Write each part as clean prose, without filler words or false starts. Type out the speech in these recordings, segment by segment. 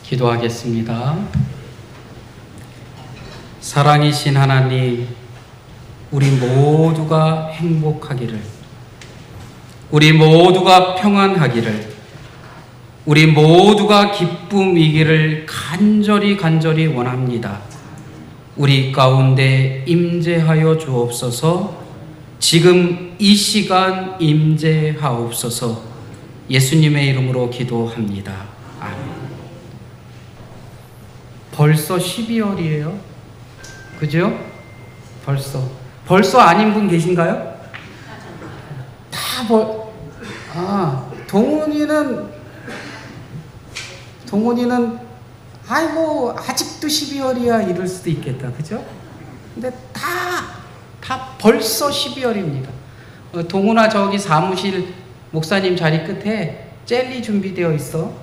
기도하겠습니다. 사랑이신 하나님, 우리 모두가 행복하기를, 우리 모두가 평안하기를, 우리 모두가 기쁨이기를 간절히 원합니다. 우리 가운데 임재하여 주옵소서. 지금 이 시간 임재하옵소서. 예수님의 이름으로 기도합니다. 아멘. 벌써 12월이에요. 그죠? 벌써 아닌 분 계신가요? 동훈이는 아이고 아직도 12월이야 이럴 수도 있겠다. 그죠? 근데 다 벌써 12월입니다. 동훈아, 저기 사무실 목사님 자리 끝에 젤리 준비되어 있어.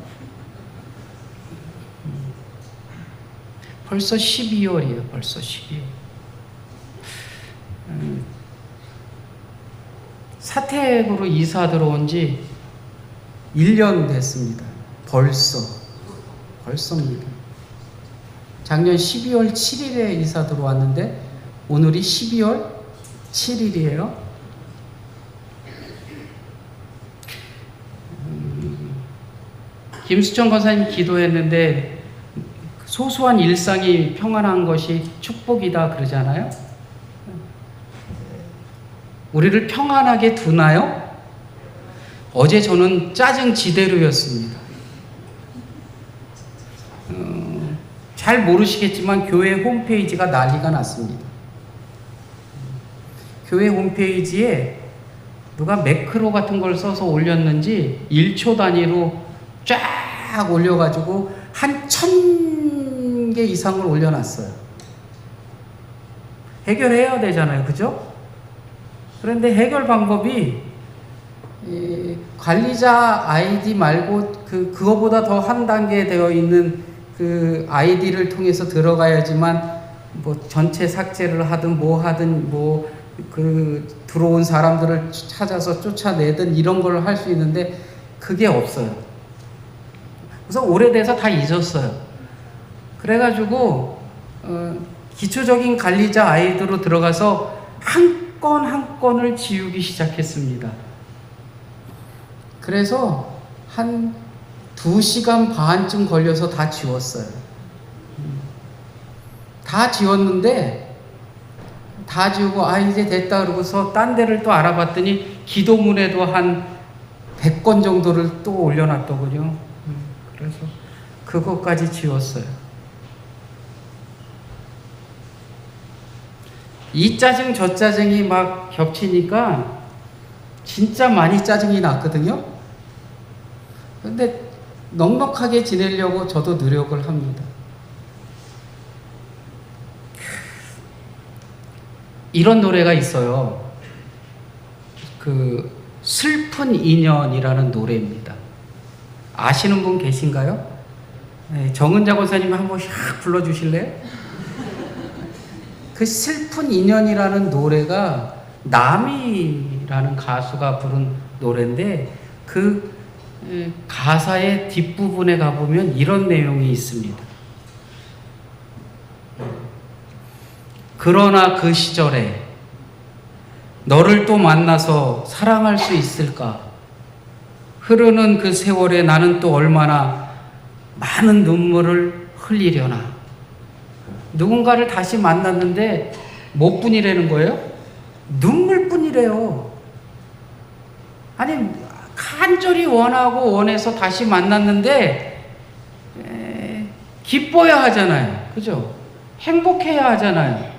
벌써 12월이에요. 벌써 12월. 사택으로 이사 들어온 지 1년 됐습니다. 벌써입니다. 작년 12월 7일에 이사 들어왔는데 오늘이 12월 7일이에요. 김수천 권사님 기도했는데 소소한 일상이 평안한 것이 축복이다 그러잖아요. 우리를 평안하게 두나요? 어제 저는 짜증 지대로였습니다. 잘 모르시겠지만 교회 홈페이지가 난리가 났습니다. 교회 홈페이지에 누가 매크로 같은 걸 써서 올렸는지 1초 단위로 쫙 올려가지고 한 1000개 이상을 올려놨어요. 해결해야 되잖아요. 그죠? 그런데 해결 방법이 관리자 아이디 말고 그거보다 더 한 단계 되어 있는 그 아이디를 통해서 들어가야지만 뭐 전체 삭제를 하든 뭐 하든 뭐 들어온 사람들을 찾아서 쫓아내든 이런 걸 할 수 있는데 그게 없어요. 그래서 오래돼서 다 잊었어요. 그래가지고 기초적인 관리자 아이디로 들어가서 한 건 한 건을 지우기 시작했습니다. 그래서 한 2시간 반쯤 걸려서 다 지웠어요. 다 지웠는데 다 지우고 이제 됐다 그러고서 딴 데를 또 알아봤더니 기도문에도 한 100건 정도를 또 올려놨더군요. 그래서 그것까지 지웠어요. 이 짜증 저 짜증이 막 겹치니까 진짜 많이 짜증이 났거든요. 근데 넉넉하게 지내려고 저도 노력을 합니다. 이런 노래가 있어요. 슬픈 인연이라는 노래입니다. 아시는 분 계신가요? 네, 정은자 권사님 한번 샥 불러주실래요? 그 슬픈 인연이라는 노래가 남이라는 가수가 부른 노래인데 그 가사의 뒷부분에 가보면 이런 내용이 있습니다. 그러나 그 시절에 너를 또 만나서 사랑할 수 있을까? 흐르는 그 세월에 나는 또 얼마나 많은 눈물을 흘리려나? 누군가를 다시 만났는데 뭐 뿐이라는 거예요? 눈물뿐이래요. 아니 간절히 원하고 원해서 다시 만났는데 기뻐야 하잖아요. 그죠? 행복해야 하잖아요.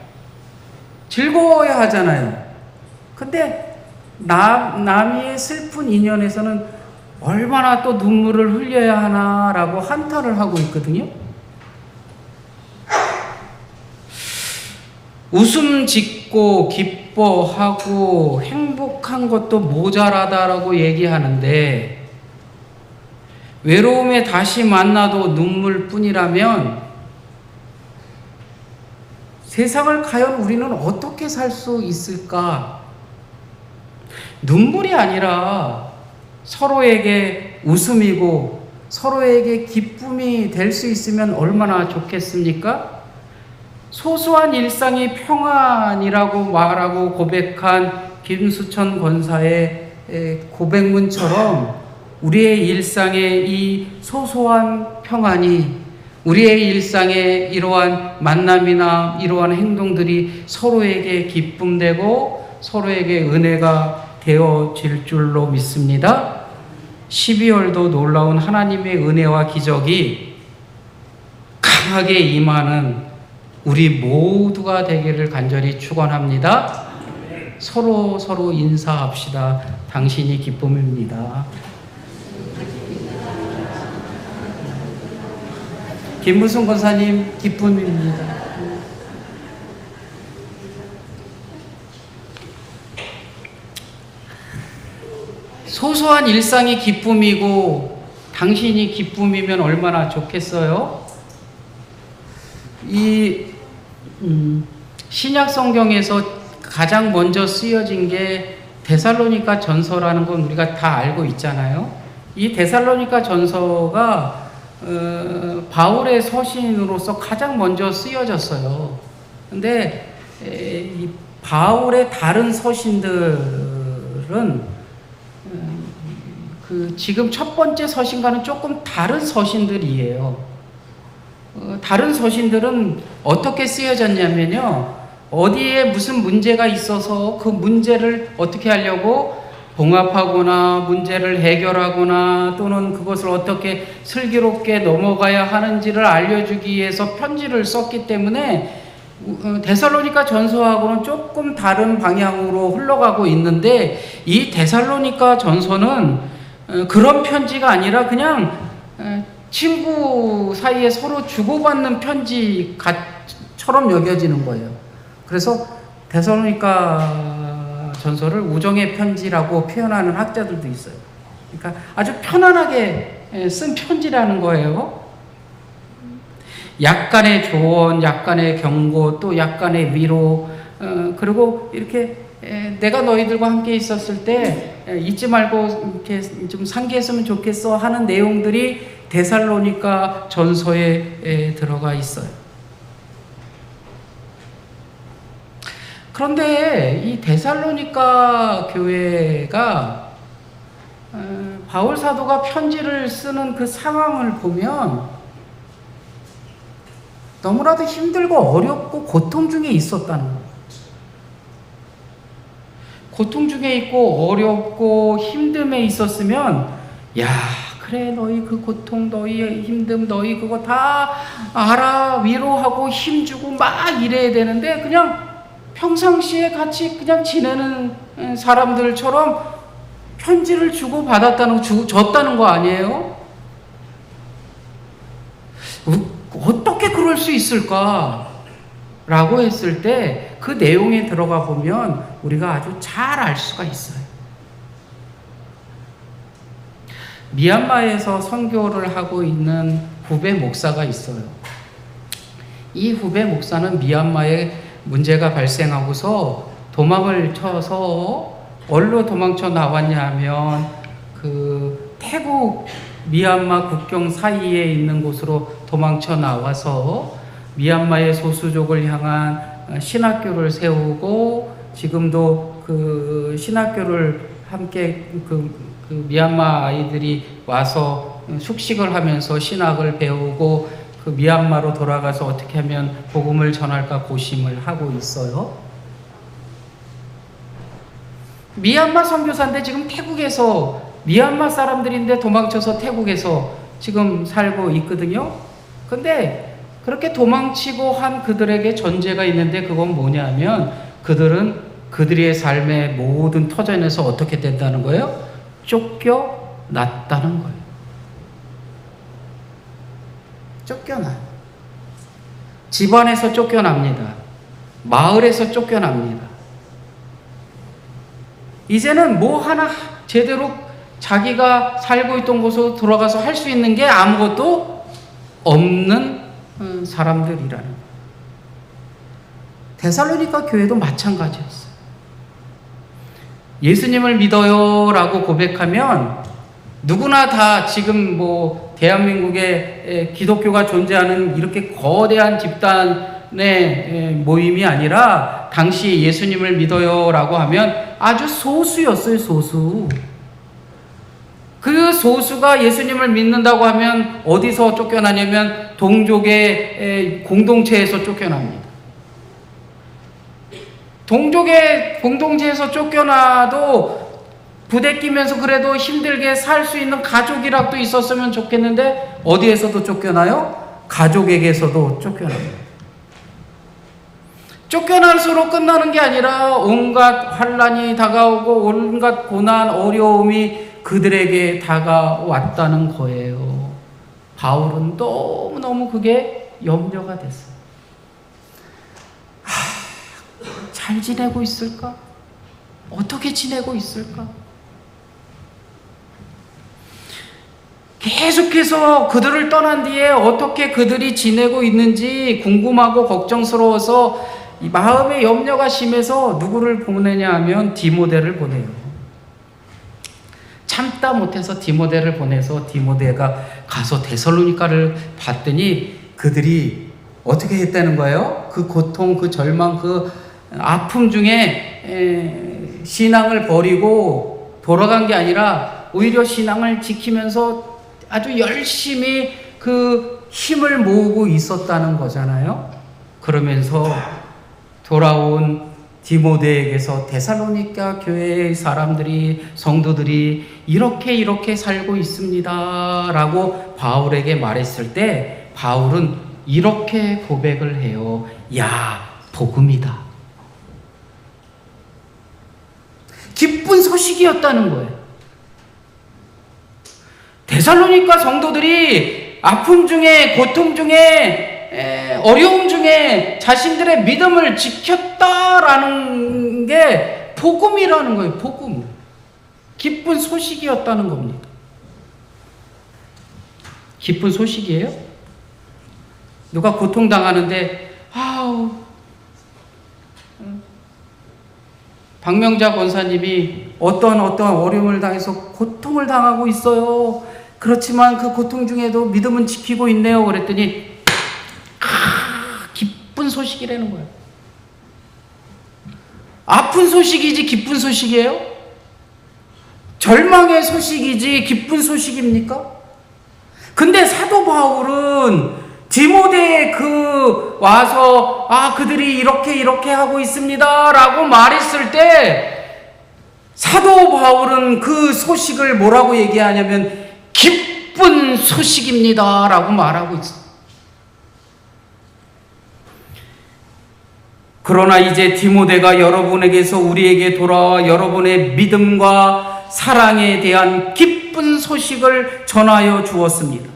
즐거워야 하잖아요. 근데 남이의 슬픈 인연에서는 얼마나 또 눈물을 흘려야 하나라고 한탄을 하고 있거든요. 웃음 짓고 기뻐하고 행복한 것도 모자라다라고 얘기하는데 외로움에 다시 만나도 눈물뿐이라면 세상을 과연 우리는 어떻게 살 수 있을까? 눈물이 아니라 서로에게 웃음이고 서로에게 기쁨이 될 수 있으면 얼마나 좋겠습니까? 소소한 일상이 평안이라고 말하고 고백한 김수천 권사의 고백문처럼 우리의 일상의 이 소소한 평안이, 우리의 일상의 이러한 만남이나 이러한 행동들이 서로에게 기쁨되고 서로에게 은혜가 되어질 줄로 믿습니다. 12월도 놀라운 하나님의 은혜와 기적이 강하게 임하는 우리 모두가 되기를 간절히 축원합니다. 서로 인사합시다. 당신이 기쁨입니다. 김무순 권사님, 기쁨입니다. 소소한 일상이 기쁨이고 당신이 기쁨이면 얼마나 좋겠어요? 이 신약 성경에서 가장 먼저 쓰여진 게 데살로니가 전서라는 건 우리가 다 알고 있잖아요. 이 데살로니가 전서가 바울의 서신으로서 가장 먼저 쓰여졌어요. 근데 이 바울의 다른 서신들은 지금 첫 번째 서신과는 조금 다른 서신들이에요. 다른 서신들은 어떻게 쓰여졌냐면요, 어디에 무슨 문제가 있어서 그 문제를 어떻게 하려고 봉합하거나 문제를 해결하거나 또는 그것을 어떻게 슬기롭게 넘어가야 하는지를 알려주기 위해서 편지를 썼기 때문에 데살로니가 전서하고는 조금 다른 방향으로 흘러가고 있는데, 이 데살로니가 전서는 그런 편지가 아니라 그냥 친구 사이에 서로 주고받는 편지처럼 여겨지는 거예요. 그래서 데살로니가 전서를 우정의 편지라고 표현하는 학자들도 있어요. 그러니까 아주 편안하게 쓴 편지라는 거예요. 약간의 조언, 약간의 경고, 또 약간의 위로, 그리고 이렇게 내가 너희들과 함께 있었을 때 잊지 말고 이렇게 좀 상기했으면 좋겠어 하는 내용들이 데살로니가 전서에 들어가 있어요. 그런데 이 데살로니가 교회가 바울 사도가 편지를 쓰는 그 상황을 보면 너무나도 힘들고 어렵고 고통 중에 있었다는 거예요. 고통 중에 있고 어렵고 힘듦에 있었으면, 야, 그래, 너희 그 고통, 너희의 힘듦, 너희 그거 다 알아, 위로하고 힘주고 막 이래야 되는데, 그냥 평상시에 같이 그냥 지내는 사람들처럼 편지를 주고 받았다는, 줬다는 거 아니에요? 어떻게 그럴 수 있을까? 라고 했을 때 그 내용에 들어가 보면 우리가 아주 잘 알 수가 있어요. 미얀마에서 선교를 하고 있는 후배 목사가 있어요. 이 후배 목사는 미얀마에 문제가 발생하고서 도망을 쳐서 어디로 도망쳐 나왔냐면 그 태국 미얀마 국경 사이에 있는 곳으로 도망쳐 나와서 미얀마의 소수족을 향한 신학교를 세우고, 지금도 그 신학교를 함께 그 미얀마 아이들이 와서 숙식을 하면서 신학을 배우고 그 미얀마로 돌아가서 어떻게 하면 복음을 전할까 고심을 하고 있어요. 미얀마 선교사인데 지금 태국에서, 미얀마 사람들인데 도망쳐서 태국에서 지금 살고 있거든요. 근데 그렇게 도망치고 한 그들에게 전제가 있는데, 그건 뭐냐면 그들은 그들의 삶의 모든 터전에서 어떻게 된다는 거예요? 쫓겨났다는 거예요. 쫓겨나. 집안에서 쫓겨납니다. 마을에서 쫓겨납니다. 이제는 뭐 하나 제대로 자기가 살고 있던 곳으로 돌아가서 할 수 있는 게 아무것도 없는 사람들이라는 거예요. 데살로니가 교회도 마찬가지였어요. 예수님을 믿어요 라고 고백하면 누구나 다 지금 뭐 대한민국에 기독교가 존재하는 이렇게 거대한 집단의 모임이 아니라 당시 예수님을 믿어요라고 하면 아주 소수였어요, 소수. 그 소수가 예수님을 믿는다고 하면 어디서 쫓겨나냐면 동족의 공동체에서 쫓겨납니다. 동족의 공동체에서 쫓겨나도 부대끼면서 그래도 힘들게 살 수 있는 가족이라도 있었으면 좋겠는데 어디에서도 쫓겨나요? 가족에게서도 쫓겨납니다. 쫓겨날수록 끝나는 게 아니라 온갖 환난이 다가오고 온갖 고난, 어려움이 그들에게 다가왔다는 거예요. 바울은 너무너무 그게 염려가 됐어요. 잘 지내고 있을까? 어떻게 지내고 있을까? 계속해서 그들을 떠난 뒤에 어떻게 그들이 지내고 있는지 궁금하고 걱정스러워서 이 마음의 염려가 심해서 누구를 보내냐 하면 디모데를 보내요. 참다 못해서 디모데를 보내서 디모데가 가서 데살로니가를 봤더니 그들이 어떻게 했다는 거예요? 그 고통, 그 절망, 그 아픔 중에 신앙을 버리고 돌아간 게 아니라 오히려 신앙을 지키면서 아주 열심히 그 힘을 모으고 있었다는 거잖아요. 그러면서 돌아온 디모데에게서 데살로니가 교회의 사람들이, 성도들이 이렇게 살고 있습니다 라고 바울에게 말했을 때 바울은 이렇게 고백을 해요. 야, 복음이다. 기쁜 소식이었다는 거예요. 데살로니가 성도들이 아픔 중에, 고통 중에, 어려움 중에 자신들의 믿음을 지켰다라는 게 복음이라는 거예요. 복음. 기쁜 소식이었다는 겁니다. 기쁜 소식이에요? 누가 고통당하는데 박명자 권사님이 어떤 어려움을 당해서 고통을 당하고 있어요. 그렇지만 그 고통 중에도 믿음은 지키고 있네요. 그랬더니 기쁜 소식이라는 거예요. 아픈 소식이지 기쁜 소식이에요? 절망의 소식이지 기쁜 소식입니까? 근데 사도 바울은 디모데에 와서 그들이 이렇게 하고 있습니다 라고 말했을 때 사도 바울은 그 소식을 뭐라고 얘기하냐면 기쁜 소식입니다 라고 말하고 있어요. 그러나 이제 디모데가 여러분에게서 우리에게 돌아와 여러분의 믿음과 사랑에 대한 기쁜 소식을 전하여 주었습니다.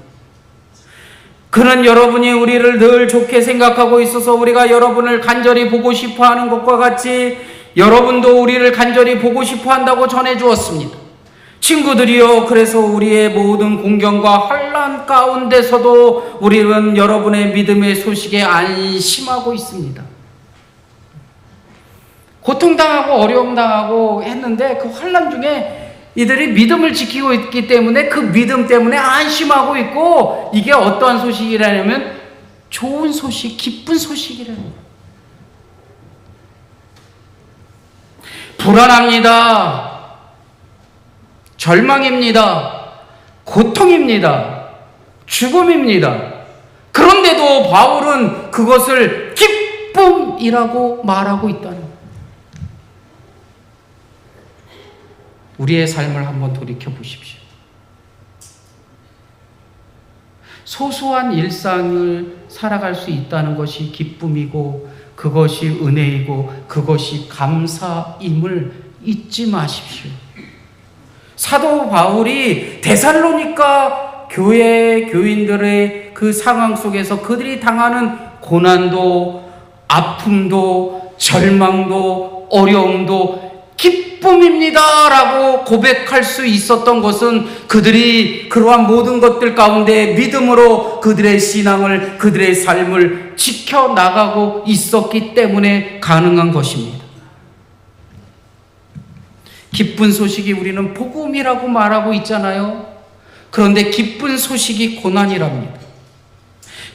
그는 여러분이 우리를 늘 좋게 생각하고 있어서 우리가 여러분을 간절히 보고 싶어 하는 것과 같이 여러분도 우리를 간절히 보고 싶어 한다고 전해 주었습니다. 친구들이여, 그래서 우리의 모든 공경과 환난 가운데서도 우리는 여러분의 믿음의 소식에 안심하고 있습니다. 고통당하고 어려움당하고 했는데 그 환난 중에 이들이 믿음을 지키고 있기 때문에 그 믿음 때문에 안심하고 있고, 이게 어떠한 소식이라냐면 좋은 소식, 기쁜 소식이라는 거예요. 불안합니다. 절망입니다. 고통입니다. 죽음입니다. 그런데도 바울은 그것을 기쁨이라고 말하고 있다는 거예요. 우리의 삶을 한번 돌이켜 보십시오. 소소한 일상을 살아갈 수 있다는 것이 기쁨이고 그것이 은혜이고 그것이 감사임을 잊지 마십시오. 사도 바울이 데살로니가 교회 교인들의 그 상황 속에서 그들이 당하는 고난도, 아픔도, 절망도, 어려움도 기쁨입니다 라고 고백할 수 있었던 것은 그들이 그러한 모든 것들 가운데 믿음으로 그들의 신앙을, 그들의 삶을 지켜나가고 있었기 때문에 가능한 것입니다. 기쁜 소식이 우리는 복음이라고 말하고 있잖아요. 그런데 기쁜 소식이 고난이랍니다.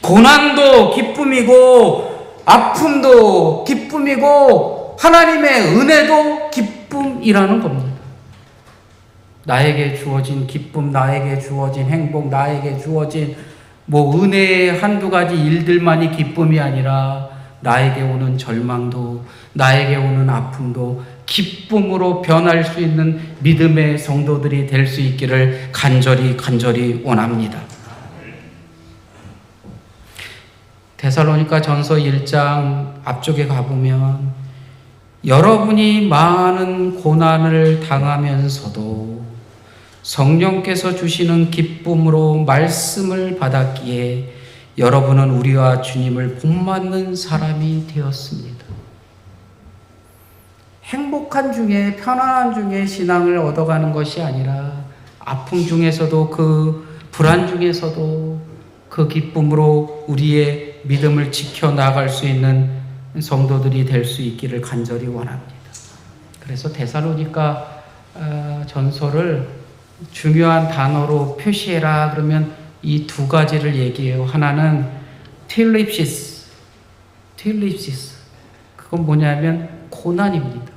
고난도 기쁨이고 아픔도 기쁨이고 하나님의 은혜도 기쁨이라는 겁니다. 나에게 주어진 기쁨, 나에게 주어진 행복, 나에게 주어진 은혜의 한두 가지 일들만이 기쁨이 아니라 나에게 오는 절망도, 나에게 오는 아픔도 기쁨으로 변할 수 있는 믿음의 성도들이 될 수 있기를 간절히 원합니다. 데살로니가 전서 1장 앞쪽에 가보면 여러분이 많은 고난을 당하면서도 성령께서 주시는 기쁨으로 말씀을 받았기에 여러분은 우리와 주님을 본받는 사람이 되었습니다. 행복한 중에, 편안한 중에 신앙을 얻어가는 것이 아니라 아픔 중에서도, 그 불안 중에서도 그 기쁨으로 우리의 믿음을 지켜나갈 수 있는 성도들이 될 수 있기를 간절히 원합니다. 그래서 데살로니가 전서를 중요한 단어로 표시해라 그러면 이 두 가지를 얘기해요. 하나는 틸립시스. 그건 뭐냐면 고난입니다.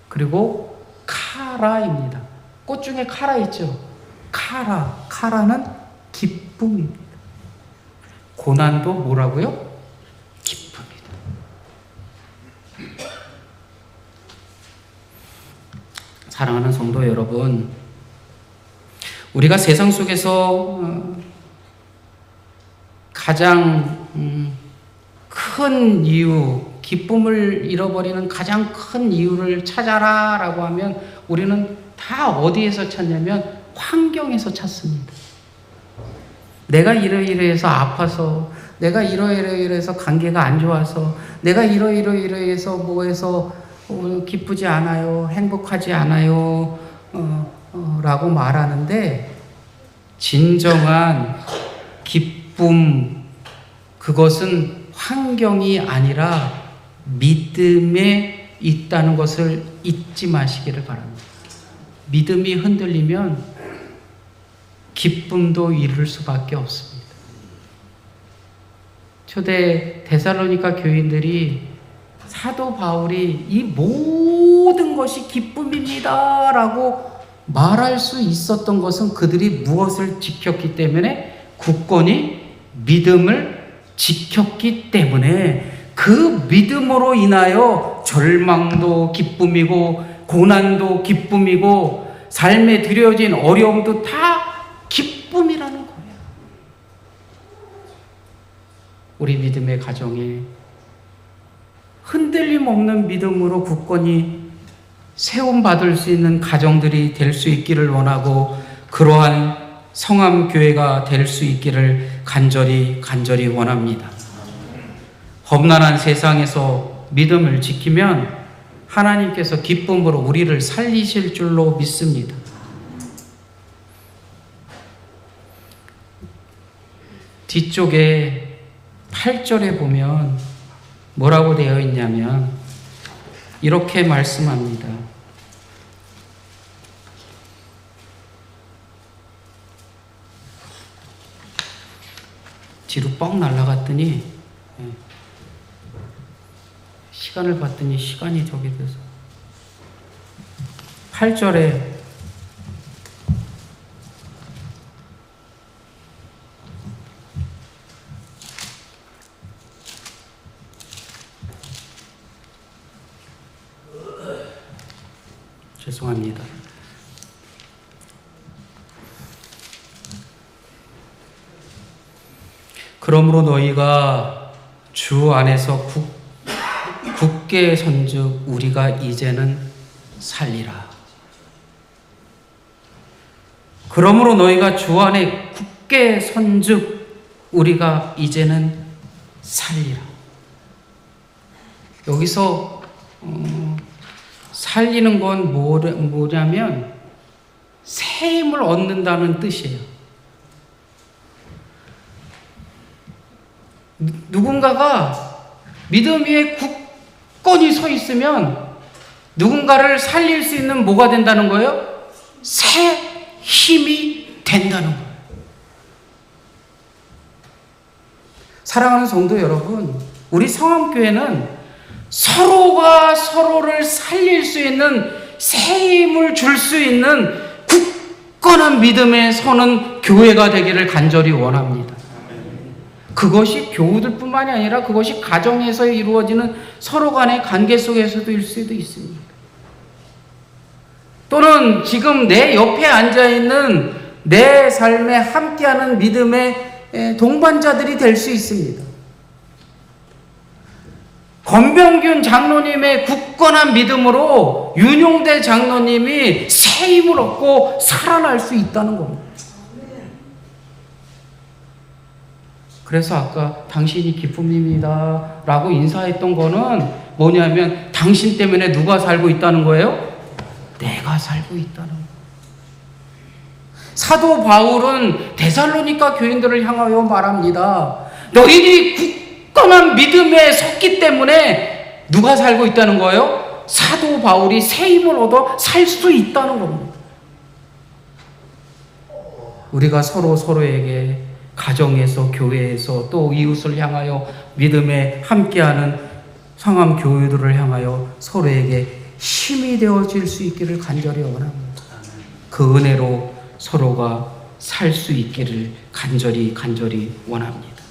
그리고 카라입니다. 꽃 중에 카라 있죠? 카라는 기쁨입니다. 고난도 뭐라고요? 기쁨이다. 사랑하는 성도 여러분, 우리가 세상 속에서 가장 큰 이유, 기쁨을 잃어버리는 가장 큰 이유를 찾아라 라고 하면 우리는 다 어디에서 찾냐면 환경에서 찾습니다. 내가 이러이러해서 아파서, 내가 이러이러해서 관계가 안 좋아서, 내가 이러이러해서 뭐해서 기쁘지 않아요, 행복하지 않아요 라고 말하는데, 진정한 기쁨, 그것은 환경이 아니라 믿음에 있다는 것을 잊지 마시기를 바랍니다. 믿음이 흔들리면 기쁨도 잃을 수밖에 없습니다. 초대 데살로니가 교인들이 사도 바울이 이 모든 것이 기쁨입니다 라고 말할 수 있었던 것은 그들이 무엇을 지켰기 때문에, 굳건히 믿음을 지켰기 때문에, 그 믿음으로 인하여 절망도 기쁨이고 고난도 기쁨이고 삶에 들여진 어려움도 다 기쁨이라는 거예요. 우리 믿음의 가정에 흔들림 없는 믿음으로 굳건히 세움받을 수 있는 가정들이 될 수 있기를 원하고, 그러한 성암교회가 될 수 있기를 간절히 원합니다. 험난한 세상에서 믿음을 지키면 하나님께서 기쁨으로 우리를 살리실 줄로 믿습니다. 뒤쪽에 8절에 보면 뭐라고 되어 있냐면 이렇게 말씀합니다. 뒤로 뻥 날아갔더니 시간을 봤더니 시간이 저기 돼서 8절에 죄송합니다. 그러므로 너희가 주 안에서 굳게 선즉 우리가 이제는 살리라. 그러므로 너희가 주 안에 굳게 선즉 우리가 이제는 살리라. 여기서 살리는 건 뭐냐면 새 힘을 얻는다는 뜻이에요. 누군가가 믿음 위에 굳건히 서 있으면 누군가를 살릴 수 있는 뭐가 된다는 거예요? 새 힘이 된다는 거예요. 사랑하는 성도 여러분, 우리 성함교회는 서로가 서로를 살릴 수 있는, 새 힘을 줄 수 있는 굳건한 믿음에 서는 교회가 되기를 간절히 원합니다. 그것이 교우들뿐만이 아니라 그것이 가정에서 이루어지는 서로 간의 관계 속에서도 일 수도 있습니다. 또는 지금 내 옆에 앉아있는 내 삶에 함께하는 믿음의 동반자들이 될 수 있습니다. 권병균 장로님의 굳건한 믿음으로 윤용대 장로님이 새 힘을 얻고 살아날 수 있다는 겁니다. 그래서 아까 당신이 기쁨입니다 라고 인사했던 거는 뭐냐면 당신 때문에 누가 살고 있다는 거예요? 내가 살고 있다는 거예요. 사도 바울은 데살로니가 교인들을 향하여 말합니다. 너희들이 굳건한 믿음에 섰기 때문에 누가 살고 있다는 거예요? 사도 바울이 새 힘을 얻어 살 수 있다는 겁니다. 우리가 서로에게 가정에서, 교회에서, 또 이웃을 향하여 믿음에 함께하는 성함 교회들을 향하여 서로에게 힘이 되어질 수 있기를 간절히 원합니다. 그 은혜로 서로가 살 수 있기를 간절히 원합니다.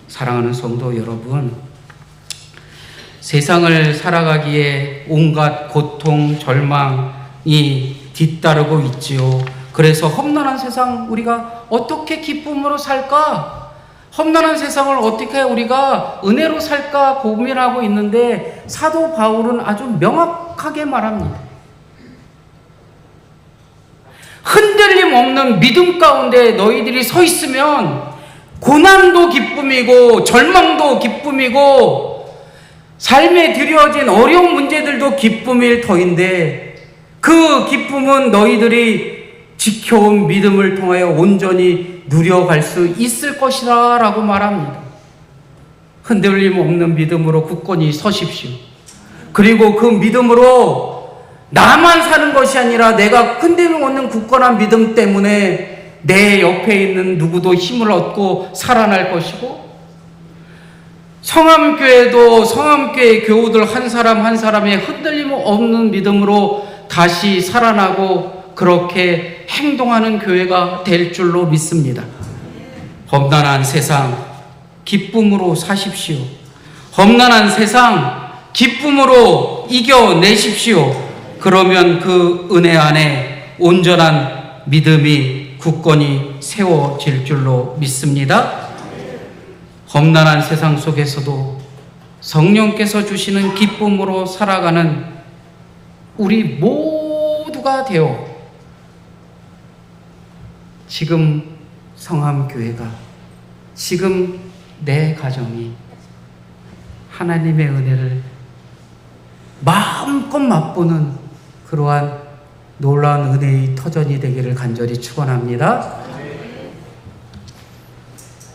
사랑하는 성도 여러분, 세상을 살아가기에 온갖 고통, 절망이 뒤따르고 있지요. 그래서 험난한 세상 우리가 어떻게 기쁨으로 살까? 험난한 세상을 어떻게 우리가 은혜로 살까 고민하고 있는데 사도 바울은 아주 명확하게 말합니다. 흔들림 없는 믿음 가운데 너희들이 서 있으면 고난도 기쁨이고 절망도 기쁨이고 삶에 들여진 어려운 문제들도 기쁨일 터인데 그 기쁨은 너희들이 지켜온 믿음을 통하여 온전히 누려갈 수 있을 것이다 라고 말합니다. 흔들림 없는 믿음으로 굳건히 서십시오. 그리고 그 믿음으로 나만 사는 것이 아니라 내가 흔들림 없는 굳건한 믿음 때문에 내 옆에 있는 누구도 힘을 얻고 살아날 것이고, 성함교회도 성함교회 교우들 한 사람 한 사람의 흔들림 없는 믿음으로 다시 살아나고 그렇게 행동하는 교회가 될 줄로 믿습니다. 험난한 세상 기쁨으로 사십시오. 험난한 세상 기쁨으로 이겨내십시오. 그러면 그 은혜 안에 온전한 믿음이 굳건히 세워질 줄로 믿습니다. 험난한 세상 속에서도 성령께서 주시는 기쁨으로 살아가는 우리 모두가 되어 지금 성함교회가, 지금 내 가정이 하나님의 은혜를 마음껏 맛보는 그러한 놀라운 은혜의 터전이 되기를 간절히 축원합니다.